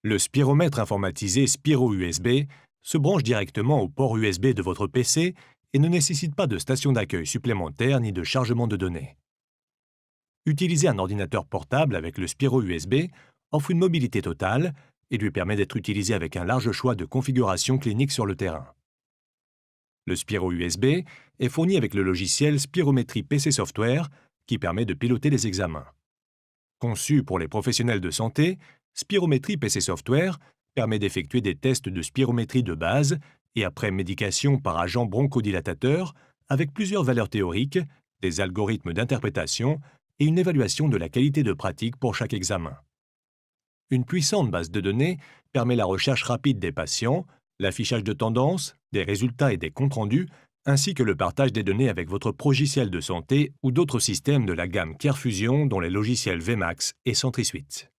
Le spiromètre informatisé Spiro USB se branche directement au port USB de votre PC et ne nécessite pas de station d'accueil supplémentaire ni de chargement de données. Utiliser un ordinateur portable avec le Spiro USB offre une mobilité totale et lui permet d'être utilisé avec un large choix de configurations cliniques sur le terrain. Le Spiro USB est fourni avec le logiciel Spirométrie PC Software qui permet de piloter les examens. Conçu pour les professionnels de santé, Spirométrie PC Software permet d'effectuer des tests de spirométrie de base et après médication par agent bronchodilatateur avec plusieurs valeurs théoriques, des algorithmes d'interprétation et une évaluation de la qualité de pratique pour chaque examen. Une puissante base de données permet la recherche rapide des patients, l'affichage de tendances, des résultats et des comptes rendus, ainsi que le partage des données avec votre progiciel de santé ou d'autres systèmes de la gamme CareFusion dont les logiciels Vmax et SentriSuite.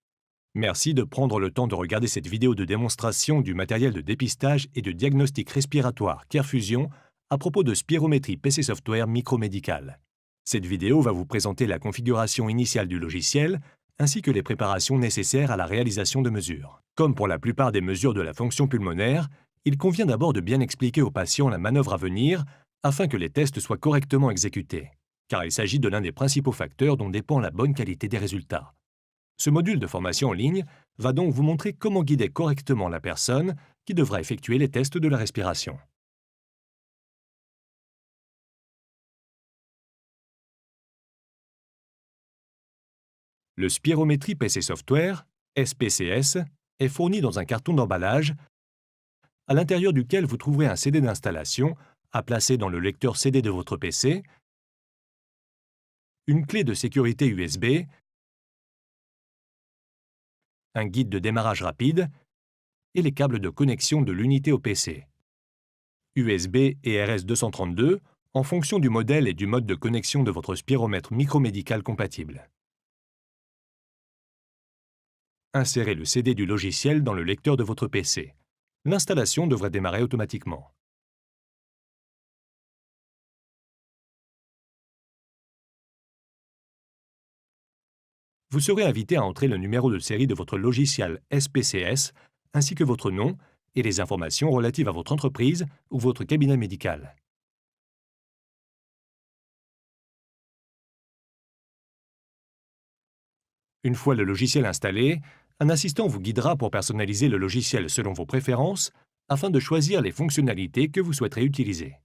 Merci de prendre le temps de regarder cette vidéo de démonstration du matériel de dépistage et de diagnostic respiratoire CareFusion à propos de spirométrie PC Software micromédicale. Cette vidéo va vous présenter la configuration initiale du logiciel ainsi que les préparations nécessaires à la réalisation de mesures. Comme pour la plupart des mesures de la fonction pulmonaire, il convient d'abord de bien expliquer aux patients la manœuvre à venir afin que les tests soient correctement exécutés, car il s'agit de l'un des principaux facteurs dont dépend la bonne qualité des résultats. Ce module de formation en ligne va donc vous montrer comment guider correctement la personne qui devra effectuer les tests de la respiration. Le Spirométrie PC Software, SPCS, est fourni dans un carton d'emballage à l'intérieur duquel vous trouverez un CD d'installation à placer dans le lecteur CD de votre PC, une clé de sécurité USB, un guide de démarrage rapide et les câbles de connexion de l'unité au PC. USB et RS-232 en fonction du modèle et du mode de connexion de votre spiromètre micromédical compatible. Insérez le CD du logiciel dans le lecteur de votre PC. L'installation devrait démarrer automatiquement. Vous serez invité à entrer le numéro de série de votre logiciel SPCS ainsi que votre nom et les informations relatives à votre entreprise ou votre cabinet médical. Une fois le logiciel installé, un assistant vous guidera pour personnaliser le logiciel selon vos préférences afin de choisir les fonctionnalités que vous souhaiterez utiliser.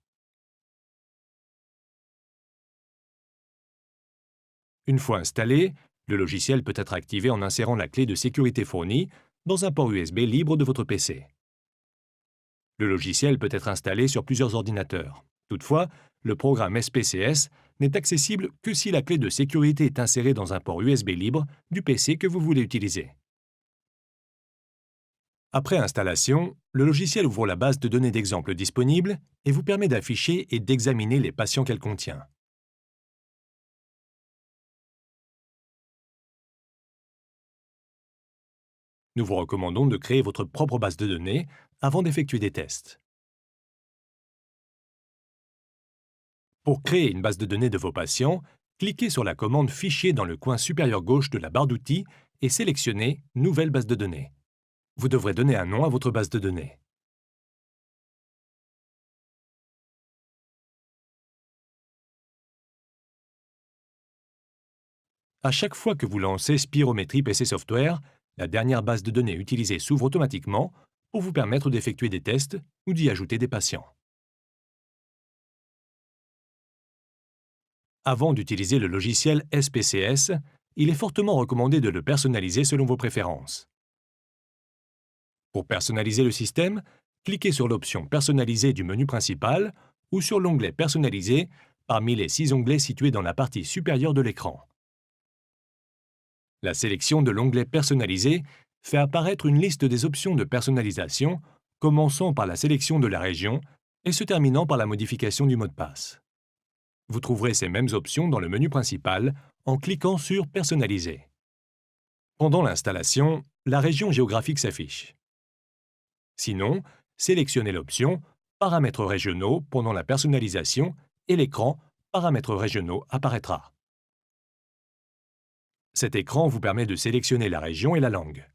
Une fois installé, le logiciel peut être activé en insérant la clé de sécurité fournie dans un port USB libre de votre PC. Le logiciel peut être installé sur plusieurs ordinateurs. Toutefois, le programme SPCS n'est accessible que si la clé de sécurité est insérée dans un port USB libre du PC que vous voulez utiliser. Après installation, le logiciel ouvre la base de données d'exemples disponible et vous permet d'afficher et d'examiner les patients qu'elle contient. Nous vous recommandons de créer votre propre base de données avant d'effectuer des tests. Pour créer une base de données de vos patients, cliquez sur la commande Fichier dans le coin supérieur gauche de la barre d'outils et sélectionnez Nouvelle base de données. Vous devrez donner un nom à votre base de données. À chaque fois que vous lancez Spirométrie PC Software, la dernière base de données utilisée s'ouvre automatiquement pour vous permettre d'effectuer des tests ou d'y ajouter des patients. Avant d'utiliser le logiciel SPCS, il est fortement recommandé de le personnaliser selon vos préférences. Pour personnaliser le système, cliquez sur l'option Personnaliser du menu principal ou sur l'onglet Personnaliser parmi les 6 onglets situés dans la partie supérieure de l'écran. La sélection de l'onglet Personnaliser fait apparaître une liste des options de personnalisation, commençant par la sélection de la région et se terminant par la modification du mot de passe. Vous trouverez ces mêmes options dans le menu principal en cliquant sur Personnaliser. Pendant l'installation, la région géographique s'affiche. Sinon, sélectionnez l'option Paramètres régionaux pendant la personnalisation et l'écran Paramètres régionaux apparaîtra. Cet écran vous permet de sélectionner la région et la langue.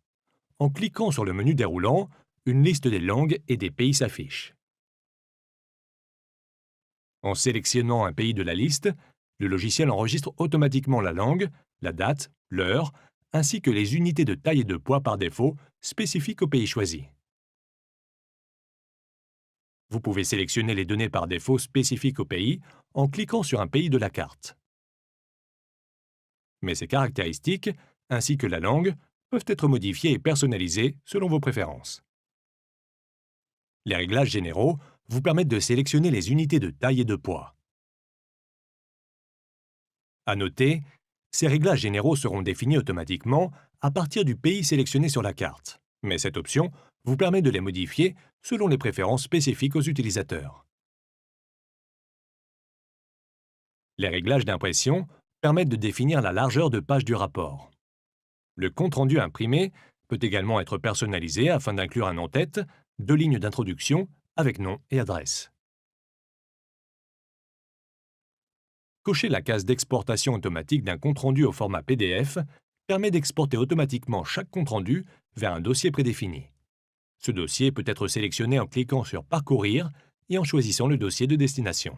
En cliquant sur le menu déroulant, une liste des langues et des pays s'affiche. En sélectionnant un pays de la liste, le logiciel enregistre automatiquement la langue, la date, l'heure, ainsi que les unités de taille et de poids par défaut spécifiques au pays choisi. Vous pouvez sélectionner les données par défaut spécifiques au pays en cliquant sur un pays de la carte. Mais ces caractéristiques, ainsi que la langue, peuvent être modifiées et personnalisées selon vos préférences. Les réglages généraux vous permettent de sélectionner les unités de taille et de poids. À noter, ces réglages généraux seront définis automatiquement à partir du pays sélectionné sur la carte, mais cette option vous permet de les modifier selon les préférences spécifiques aux utilisateurs. Les réglages d'impression permettent de définir la largeur de page du rapport. Le compte-rendu imprimé peut également être personnalisé afin d'inclure un en-tête, 2 lignes d'introduction avec nom et adresse. Cocher la case d'exportation automatique d'un compte-rendu au format PDF permet d'exporter automatiquement chaque compte-rendu vers un dossier prédéfini. Ce dossier peut être sélectionné en cliquant sur « Parcourir » et en choisissant le dossier de destination.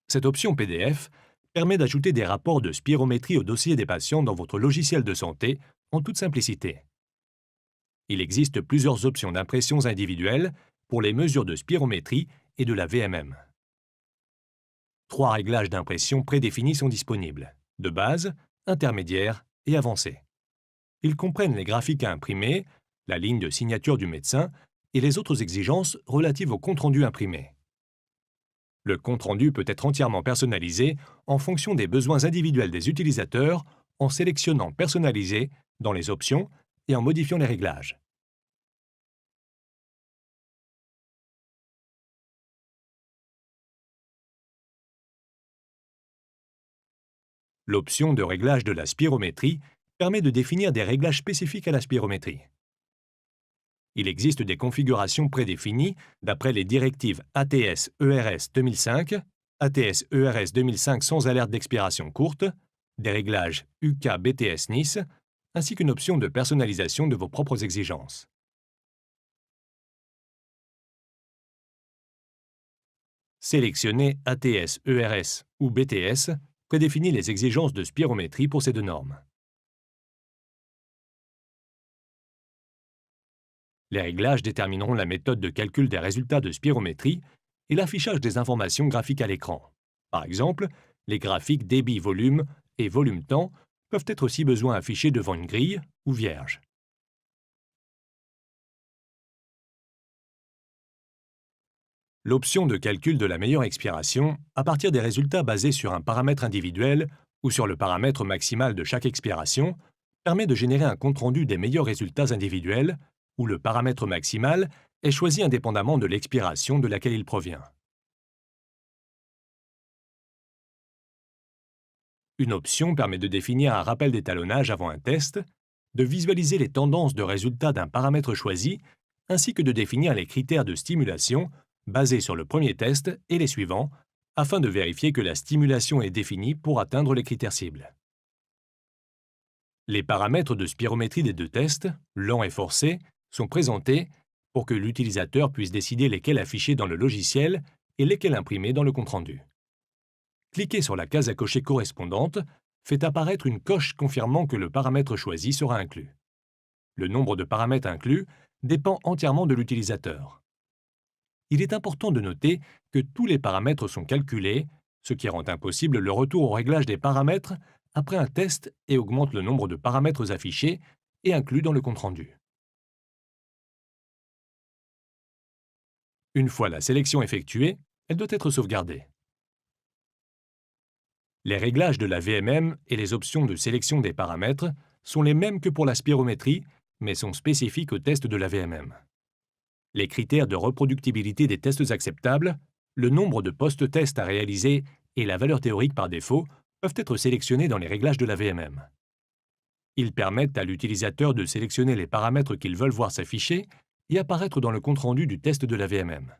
Cette option PDF permet d'ajouter des rapports de spirométrie au dossier des patients dans votre logiciel de santé en toute simplicité. Il existe plusieurs options d'impressions individuelles pour les mesures de spirométrie et de la VMM. 3 réglages d'impression prédéfinis sont disponibles, de base, intermédiaire et avancé. Ils comprennent les graphiques à imprimer, la ligne de signature du médecin et les autres exigences relatives au compte-rendu imprimé. Le compte-rendu peut être entièrement personnalisé en fonction des besoins individuels des utilisateurs en sélectionnant « Personnaliser » dans les options et en modifiant les réglages. L'option de réglage de la spirométrie permet de définir des réglages spécifiques à la spirométrie. Il existe des configurations prédéfinies d'après les directives ATS-ERS 2005, ATS-ERS 2005 sans alerte d'expiration courte, des réglages UK-BTS-NIS, ainsi qu'une option de personnalisation de vos propres exigences. Sélectionner ATS, ERS ou BTS prédéfinit les exigences de spirométrie pour ces 2 normes. Les réglages détermineront la méthode de calcul des résultats de spirométrie et l'affichage des informations graphiques à l'écran. Par exemple, les graphiques débit-volume et volume-temps peuvent être aussi besoin affichés devant une grille ou vierge. L'option de calcul de la meilleure expiration, à partir des résultats basés sur un paramètre individuel ou sur le paramètre maximal de chaque expiration, permet de générer un compte-rendu des meilleurs résultats individuels où le paramètre maximal est choisi indépendamment de l'expiration de laquelle il provient. Une option permet de définir un rappel d'étalonnage avant un test, de visualiser les tendances de résultats d'un paramètre choisi, ainsi que de définir les critères de stimulation basés sur le premier test et les suivants, afin de vérifier que la stimulation est définie pour atteindre les critères cibles. Les paramètres de spirométrie des 2 tests, lent et forcé, sont présentés pour que l'utilisateur puisse décider lesquels afficher dans le logiciel et lesquels imprimer dans le compte-rendu. Cliquez sur la case à cocher correspondante fait apparaître une coche confirmant que le paramètre choisi sera inclus. Le nombre de paramètres inclus dépend entièrement de l'utilisateur. Il est important de noter que tous les paramètres sont calculés, ce qui rend impossible le retour au réglage des paramètres après un test et augmente le nombre de paramètres affichés et inclus dans le compte-rendu. Une fois la sélection effectuée, elle doit être sauvegardée. Les réglages de la VMM et les options de sélection des paramètres sont les mêmes que pour la spirométrie, mais sont spécifiques au test de la VMM. Les critères de reproductibilité des tests acceptables, le nombre de post-tests à réaliser et la valeur théorique par défaut peuvent être sélectionnés dans les réglages de la VMM. Ils permettent à l'utilisateur de sélectionner les paramètres qu'ils veulent voir s'afficher et apparaître dans le compte-rendu du test de la VMM.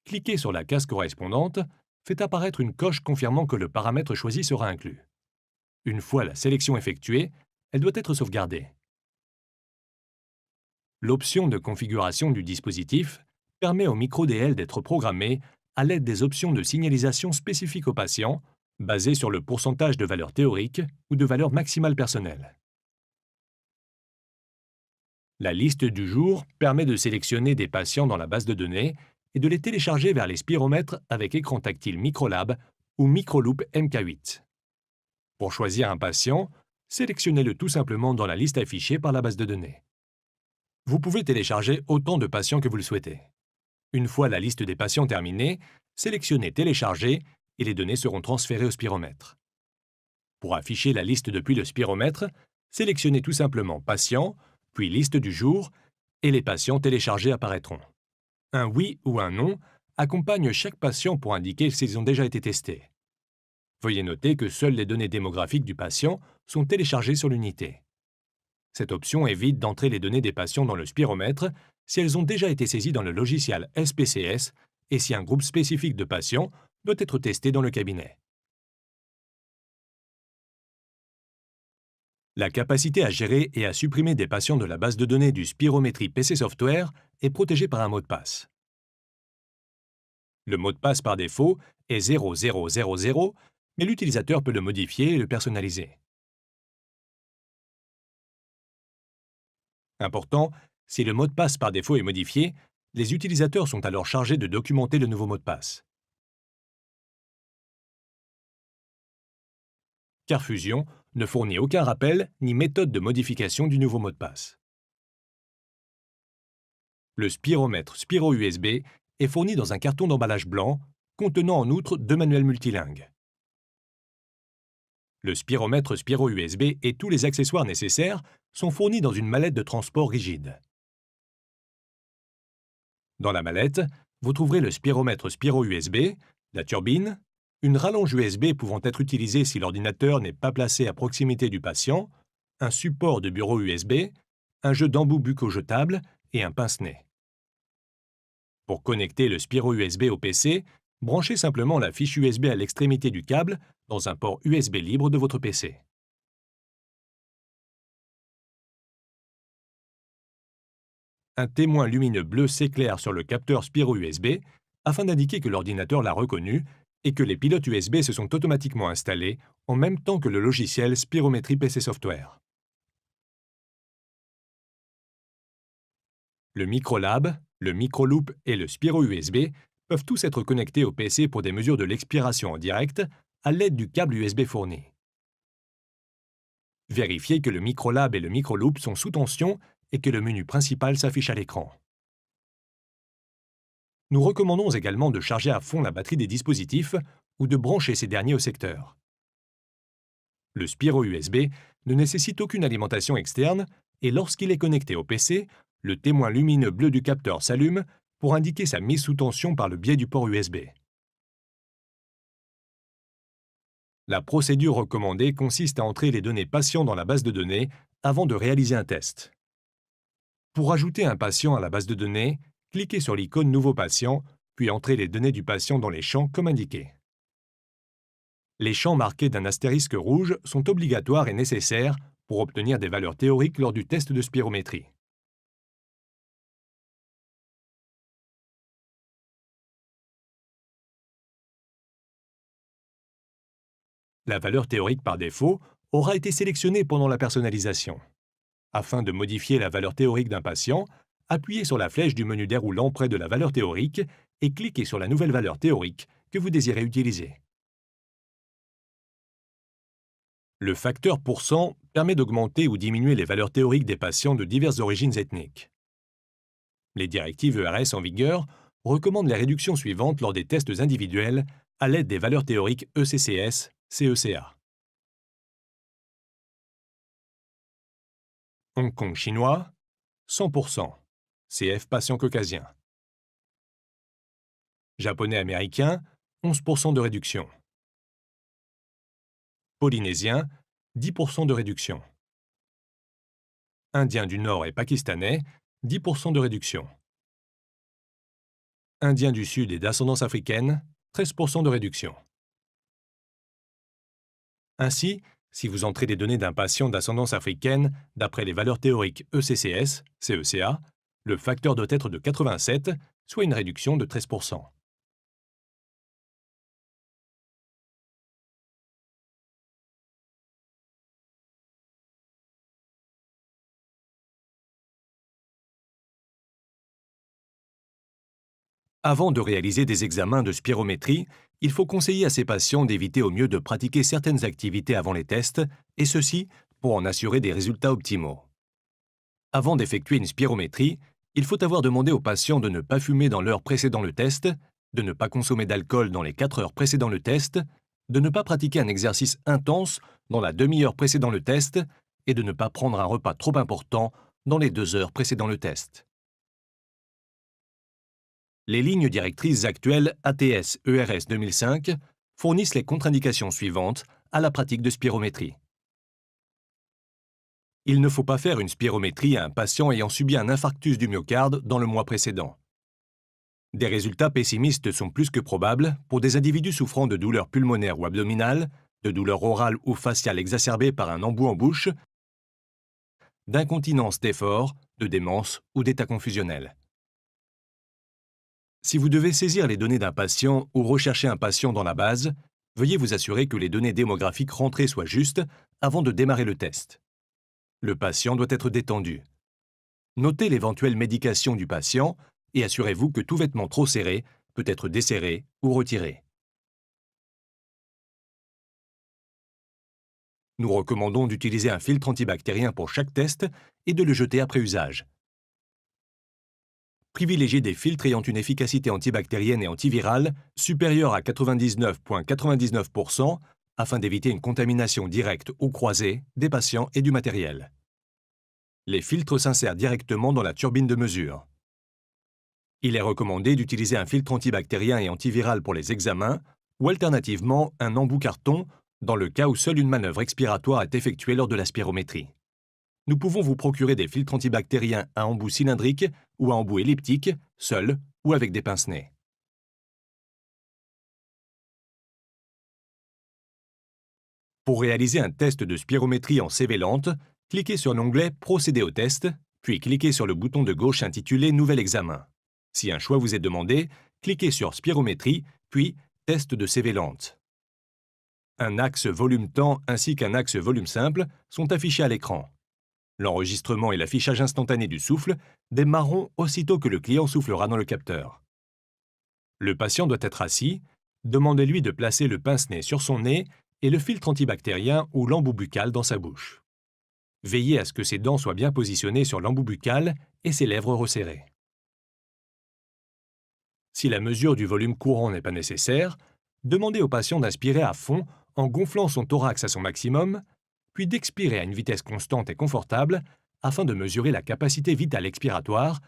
Cliquez sur la case correspondante fait apparaître une coche confirmant que le paramètre choisi sera inclus. Une fois la sélection effectuée, elle doit être sauvegardée. L'option de configuration du dispositif permet au micro-DL d'être programmé à l'aide des options de signalisation spécifiques au patient, basées sur le pourcentage de valeur théorique ou de valeur maximale personnelle. La liste du jour permet de sélectionner des patients dans la base de données et de les télécharger vers les spiromètres avec écran tactile Microlab ou Microloop MK8. Pour choisir un patient, sélectionnez-le tout simplement dans la liste affichée par la base de données. Vous pouvez télécharger autant de patients que vous le souhaitez. Une fois la liste des patients terminée, sélectionnez Télécharger et les données seront transférées au spiromètre. Pour afficher la liste depuis le spiromètre, sélectionnez tout simplement Patient, puis Liste du jour, et les patients téléchargés apparaîtront. Un oui ou un non accompagne chaque patient pour indiquer s'ils ont déjà été testés. Veuillez noter que seules les données démographiques du patient sont téléchargées sur l'unité. Cette option évite d'entrer les données des patients dans le spiromètre si elles ont déjà été saisies dans le logiciel SPCS et si un groupe spécifique de patients doit être testé dans le cabinet. La capacité à gérer et à supprimer des patients de la base de données du Spirométrie PC Software est protégée par un mot de passe. Le mot de passe par défaut est 0000, mais l'utilisateur peut le modifier et le personnaliser. Important, si le mot de passe par défaut est modifié, les utilisateurs sont alors chargés de documenter le nouveau mot de passe. CarFusion ne fournit aucun rappel ni méthode de modification du nouveau mot de passe. Le spiromètre Spiro USB est fourni dans un carton d'emballage blanc, contenant en outre 2 manuels multilingues. Le spiromètre Spiro USB et tous les accessoires nécessaires sont fournis dans une mallette de transport rigide. Dans la mallette, vous trouverez le spiromètre Spiro USB, la turbine, une rallonge USB pouvant être utilisée si l'ordinateur n'est pas placé à proximité du patient, un support de bureau USB, un jeu d'embout bucco-jetable et un pince-nez. Pour connecter le Spiro USB au PC, branchez simplement la fiche USB à l'extrémité du câble dans un port USB libre de votre PC. Un témoin lumineux bleu s'éclaire sur le capteur Spiro USB afin d'indiquer que l'ordinateur l'a reconnu et que les pilotes USB se sont automatiquement installés en même temps que le logiciel Spirométrie PC Software. Le Microlab, le Microloop et le Spiro USB peuvent tous être connectés au PC pour des mesures de l'expiration en direct à l'aide du câble USB fourni. Vérifiez que le Microlab et le Microloop sont sous tension et que le menu principal s'affiche à l'écran. Nous recommandons également de charger à fond la batterie des dispositifs ou de brancher ces derniers au secteur. Le Spiro USB ne nécessite aucune alimentation externe et lorsqu'il est connecté au PC, le témoin lumineux bleu du capteur s'allume pour indiquer sa mise sous tension par le biais du port USB. La procédure recommandée consiste à entrer les données patients dans la base de données avant de réaliser un test. Pour ajouter un patient à la base de données, cliquez sur l'icône Nouveau patient, puis entrez les données du patient dans les champs comme indiqué. Les champs marqués d'un astérisque rouge sont obligatoires et nécessaires pour obtenir des valeurs théoriques lors du test de spirométrie. La valeur théorique par défaut aura été sélectionnée pendant la personnalisation. Afin de modifier la valeur théorique d'un patient, appuyez sur la flèche du menu déroulant près de la valeur théorique et cliquez sur la nouvelle valeur théorique que vous désirez utiliser. Le facteur % permet d'augmenter ou diminuer les valeurs théoriques des patients de diverses origines ethniques. Les directives ERS en vigueur recommandent les réductions suivantes lors des tests individuels à l'aide des valeurs théoriques ECCS, CECA. Hong Kong chinois, 100%, CF patient caucasien. Japonais américain, 11% de réduction. Polynésien, 10% de réduction. Indien du Nord et pakistanais, 10% de réduction. Indien du Sud et d'ascendance africaine, 13% de réduction. Ainsi, Si vous entrez des données d'un patient d'ascendance africaine, d'après les valeurs théoriques ECCS, CECA, le facteur doit être de 87, soit une réduction de 13%. Avant de réaliser des examens de spirométrie, il faut conseiller à ces patients d'éviter au mieux de pratiquer certaines activités avant les tests, et ceci pour en assurer des résultats optimaux. Avant d'effectuer une spirométrie, il faut avoir demandé aux patients de ne pas fumer dans l'heure précédant le test, de ne pas consommer d'alcool dans les 4 heures précédant le test, de ne pas pratiquer un exercice intense dans la demi-heure précédant le test et de ne pas prendre un repas trop important dans les 2 heures précédant le test. Les lignes directrices actuelles ATS-ERS 2005 fournissent les contre-indications suivantes à la pratique de spirométrie. Il ne faut pas faire une spirométrie à un patient ayant subi un infarctus du myocarde dans le mois précédent. Des résultats pessimistes sont plus que probables pour des individus souffrant de douleurs pulmonaires ou abdominales, de douleurs orales ou faciales exacerbées par un embout en bouche, d'incontinence d'effort, de démence ou d'état confusionnel. Si vous devez saisir les données d'un patient ou rechercher un patient dans la base, veuillez vous assurer que les données démographiques rentrées soient justes avant de démarrer le test. Le patient doit être détendu. Notez l'éventuelle médication du patient et assurez-vous que tout vêtement trop serré peut être desserré ou retiré. Nous recommandons d'utiliser un filtre antibactérien pour chaque test et de le jeter après usage. Privilégiez des filtres ayant une efficacité antibactérienne et antivirale supérieure à 99,99% afin d'éviter une contamination directe ou croisée des patients et du matériel. Les filtres s'insèrent directement dans la turbine de mesure. Il est recommandé d'utiliser un filtre antibactérien et antiviral pour les examens ou alternativement un embout carton dans le cas où seule une manœuvre expiratoire est effectuée lors de la spirométrie. Nous pouvons vous procurer des filtres antibactériens à embout cylindrique ou à embout elliptique, seuls ou avec des pince-nez. Pour réaliser un test de spirométrie en CV lente, cliquez sur l'onglet « Procéder au test », puis cliquez sur le bouton de gauche intitulé « Nouvel examen ». Si un choix vous est demandé, cliquez sur « Spirométrie », puis « Test de CV lente ». Un axe volume-temps ainsi qu'un axe volume simple sont affichés à l'écran. L'enregistrement et l'affichage instantané du souffle démarreront aussitôt que le client soufflera dans le capteur. Le patient doit être assis, demandez-lui de placer le pince-nez sur son nez et le filtre antibactérien ou l'embout buccal dans sa bouche. Veillez à ce que ses dents soient bien positionnées sur l'embout buccal et ses lèvres resserrées. Si la mesure du volume courant n'est pas nécessaire, demandez au patient d'inspirer à fond en gonflant son thorax à son maximum, puis d'expirer à une vitesse constante et confortable afin de mesurer la capacité vitale expiratoire.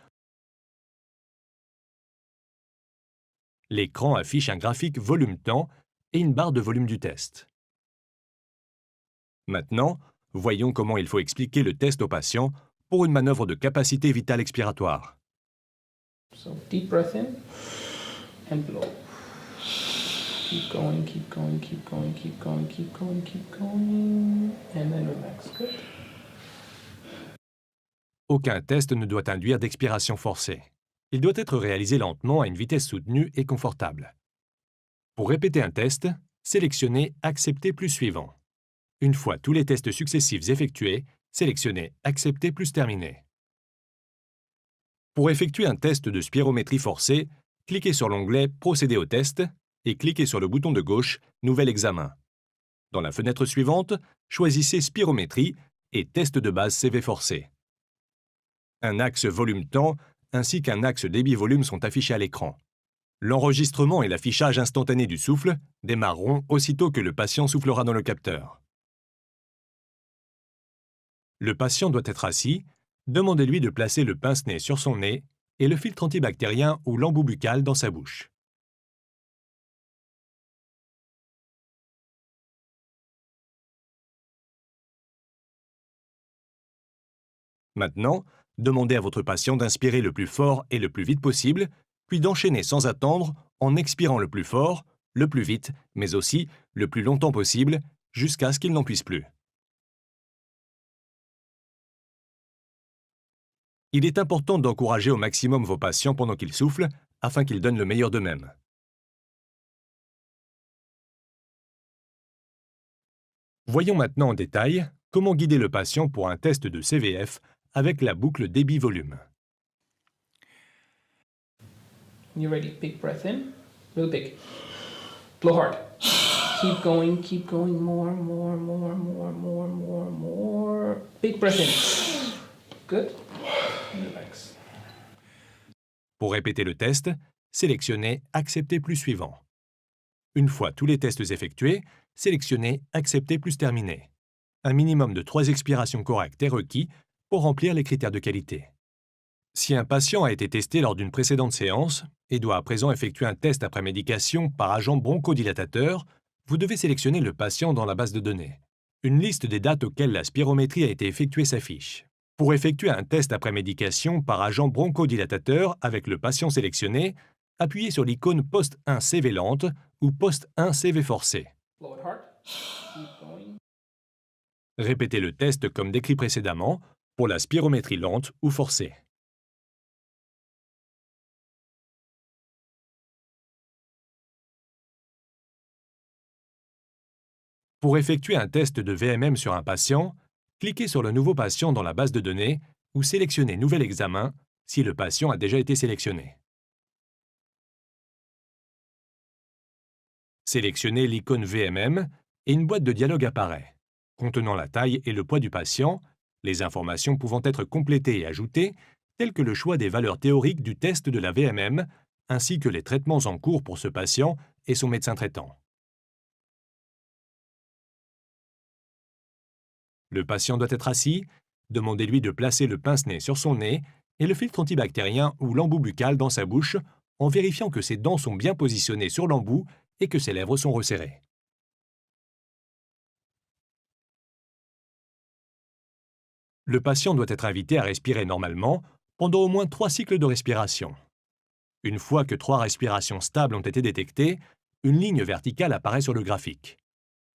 L'écran affiche un graphique volume-temps et une barre de volume du test. Maintenant, voyons comment il faut expliquer le test au patient pour une manœuvre de capacité vitale expiratoire. So deep breath in and blow. Keep going, keep going, keep going, keep going, keep going, keep going, and then relax. Good. Aucun test ne doit induire d'expiration forcée. Il doit être réalisé lentement à une vitesse soutenue et confortable. Pour répéter un test, sélectionnez « Accepter plus suivant ». Une fois tous les tests successifs effectués, sélectionnez « Accepter plus terminé ». Pour effectuer un test de spirométrie forcée, cliquez sur l'onglet « Procéder au test » et cliquez sur le bouton de gauche « Nouvel examen ». Dans la fenêtre suivante, choisissez « Spirométrie » et « Test de base CV forcé ». Un axe volume-temps ainsi qu'un axe débit-volume sont affichés à l'écran. L'enregistrement et l'affichage instantané du souffle démarreront aussitôt que le patient soufflera dans le capteur. Le patient doit être assis, demandez-lui de placer le pince-nez sur son nez et le filtre antibactérien ou l'embout buccal dans sa bouche. Maintenant, demandez à votre patient d'inspirer le plus fort et le plus vite possible, puis d'enchaîner sans attendre en expirant le plus fort, le plus vite, mais aussi le plus longtemps possible, jusqu'à ce qu'il n'en puisse plus. Il est important d'encourager au maximum vos patients pendant qu'ils soufflent, afin qu'ils donnent le meilleur d'eux-mêmes. Voyons maintenant en détail comment guider le patient pour un test de CVF avec la boucle débit-volume. You ready? Big breath in, really big. Blow hard. Keep going, more. Big breath in. Good. Relax. Pour répéter le test, sélectionnez « Accepter plus suivant ». Une fois tous les tests effectués, sélectionnez « Accepter plus terminé ». Un minimum de 3 expirations correctes est requis pour remplir les critères de qualité. Si un patient a été testé lors d'une précédente séance et doit à présent effectuer un test après médication par agent bronchodilatateur, vous devez sélectionner le patient dans la base de données. Une liste des dates auxquelles la spirométrie a été effectuée s'affiche. Pour effectuer un test après médication par agent bronchodilatateur avec le patient sélectionné, appuyez sur l'icône poste 1 CV lente ou poste 1 CV forcé. Blow it hard. Keep going. Répétez le test comme décrit précédemment pour la spirométrie lente ou forcée. Pour effectuer un test de VMM sur un patient, cliquez sur le nouveau patient dans la base de données ou sélectionnez Nouvel examen si le patient a déjà été sélectionné. Sélectionnez l'icône VMM et une boîte de dialogue apparaît, contenant la taille et le poids du patient, les informations pouvant être complétées et ajoutées, telles que le choix des valeurs théoriques du test de la VMM, ainsi que les traitements en cours pour ce patient et son médecin traitant. Le patient doit être assis, demandez-lui de placer le pince-nez sur son nez et le filtre antibactérien ou l'embout buccal dans sa bouche en vérifiant que ses dents sont bien positionnées sur l'embout et que ses lèvres sont resserrées. Le patient doit être invité à respirer normalement pendant au moins 3 cycles de respiration. Une fois que 3 respirations stables ont été détectées, une ligne verticale apparaît sur le graphique.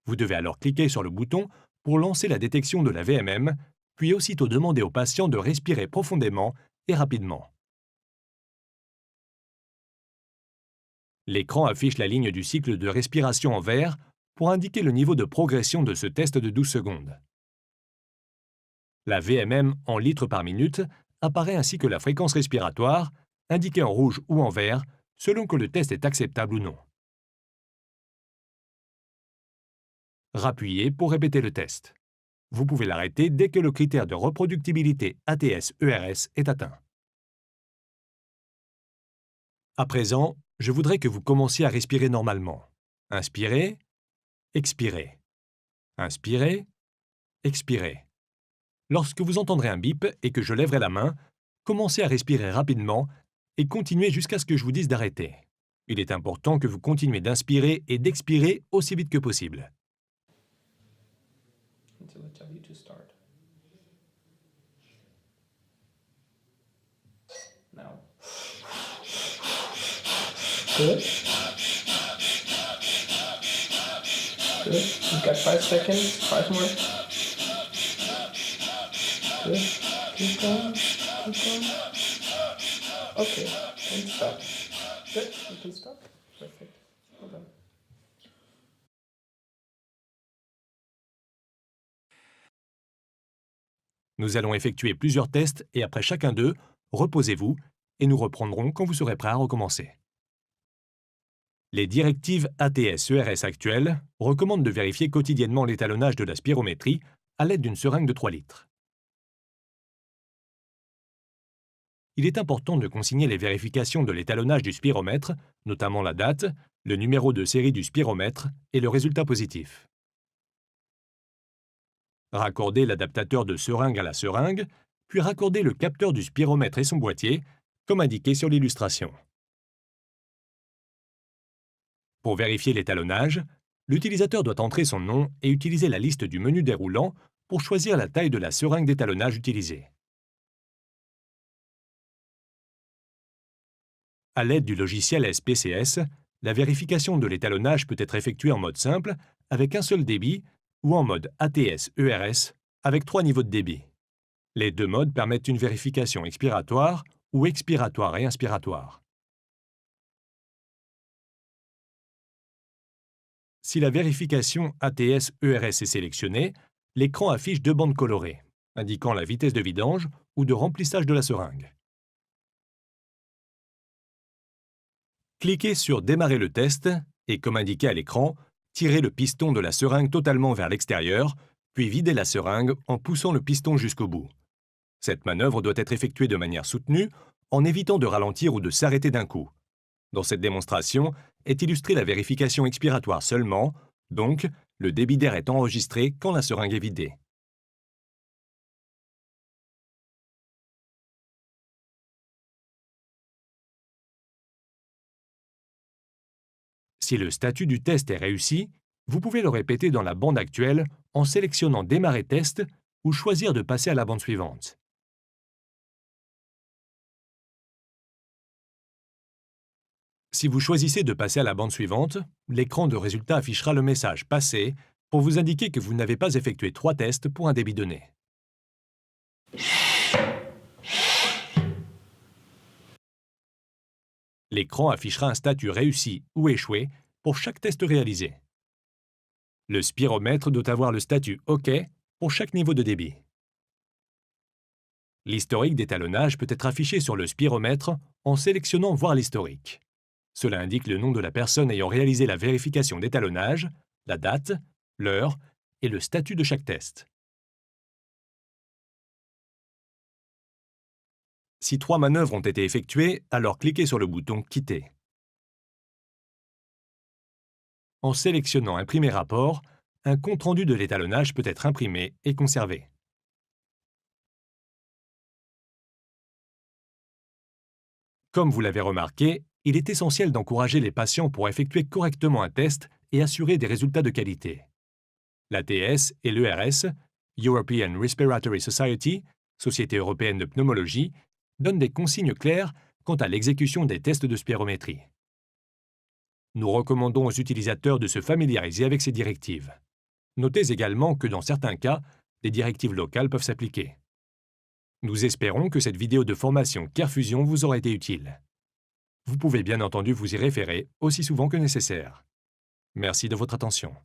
Vous devez alors cliquer sur le bouton pour lancer la détection de la VMM, puis aussitôt demander au patient de respirer profondément et rapidement. L'écran affiche la ligne du cycle de respiration en vert pour indiquer le niveau de progression de ce test de 12 secondes. La VMM en litres par minute apparaît ainsi que la fréquence respiratoire, indiquée en rouge ou en vert, selon que le test est acceptable ou non. Rappuyez pour répéter le test. Vous pouvez l'arrêter dès que le critère de reproductibilité ATS-ERS est atteint. À présent, je voudrais que vous commenciez à respirer normalement. Inspirez, expirez. Inspirez, expirez. Lorsque vous entendrez un bip et que je lèverai la main, commencez à respirer rapidement et continuez jusqu'à ce que je vous dise d'arrêter. Il est important que vous continuiez d'inspirer et d'expirer aussi vite que possible. Until I tell you to start. Now. Good. Good. You've got 5 seconds. 5 more. Good. Keep going. Keep going. Okay. And stop. Good. You can stop. Perfect. Well done. Nous allons effectuer plusieurs tests et après chacun d'eux, reposez-vous et nous reprendrons quand vous serez prêt à recommencer. Les directives ATS-ERS actuelles recommandent de vérifier quotidiennement l'étalonnage de la spirométrie à l'aide d'une seringue de 3 litres. Il est important de consigner les vérifications de l'étalonnage du spiromètre, notamment la date, le numéro de série du spiromètre et le résultat positif. Raccordez l'adaptateur de seringue à la seringue, puis raccordez le capteur du spiromètre et son boîtier, comme indiqué sur l'illustration. Pour vérifier l'étalonnage, l'utilisateur doit entrer son nom et utiliser la liste du menu déroulant pour choisir la taille de la seringue d'étalonnage utilisée. À l'aide du logiciel SPCS, la vérification de l'étalonnage peut être effectuée en mode simple, avec un seul débit, ou en mode ATS-ERS avec 3 niveaux de débit. Les deux modes permettent une vérification expiratoire ou expiratoire et inspiratoire. Si la vérification ATS-ERS est sélectionnée, l'écran affiche 2 bandes colorées, indiquant la vitesse de vidange ou de remplissage de la seringue. Cliquez sur « Démarrer le test » et, comme indiqué à l'écran, tirez le piston de la seringue totalement vers l'extérieur, puis videz la seringue en poussant le piston jusqu'au bout. Cette manœuvre doit être effectuée de manière soutenue, en évitant de ralentir ou de s'arrêter d'un coup. Dans cette démonstration est illustrée la vérification expiratoire seulement, donc le débit d'air est enregistré quand la seringue est vidée. Si le statut du test est réussi, vous pouvez le répéter dans la bande actuelle en sélectionnant « Démarrer test » ou choisir de passer à la bande suivante. Si vous choisissez de passer à la bande suivante, l'écran de résultat affichera le message « Passer » pour vous indiquer que vous n'avez pas effectué 3 tests pour un débit donné. L'écran affichera un statut réussi ou échoué pour chaque test réalisé. Le spiromètre doit avoir le statut OK pour chaque niveau de débit. L'historique d'étalonnage peut être affiché sur le spiromètre en sélectionnant « Voir l'historique ». Cela indique le nom de la personne ayant réalisé la vérification d'étalonnage, la date, l'heure et le statut de chaque test. Si 3 manœuvres ont été effectuées, alors cliquez sur le bouton « Quitter ». En sélectionnant « Imprimer rapport », un compte-rendu de l'étalonnage peut être imprimé et conservé. Comme vous l'avez remarqué, il est essentiel d'encourager les patients pour effectuer correctement un test et assurer des résultats de qualité. L'ATS et l'ERS, European Respiratory Society, Société européenne de pneumologie, donnent des consignes claires quant à l'exécution des tests de spirométrie. Nous recommandons aux utilisateurs de se familiariser avec ces directives. Notez également que dans certains cas, des directives locales peuvent s'appliquer. Nous espérons que cette vidéo de formation CareFusion vous aura été utile. Vous pouvez bien entendu vous y référer aussi souvent que nécessaire. Merci de votre attention.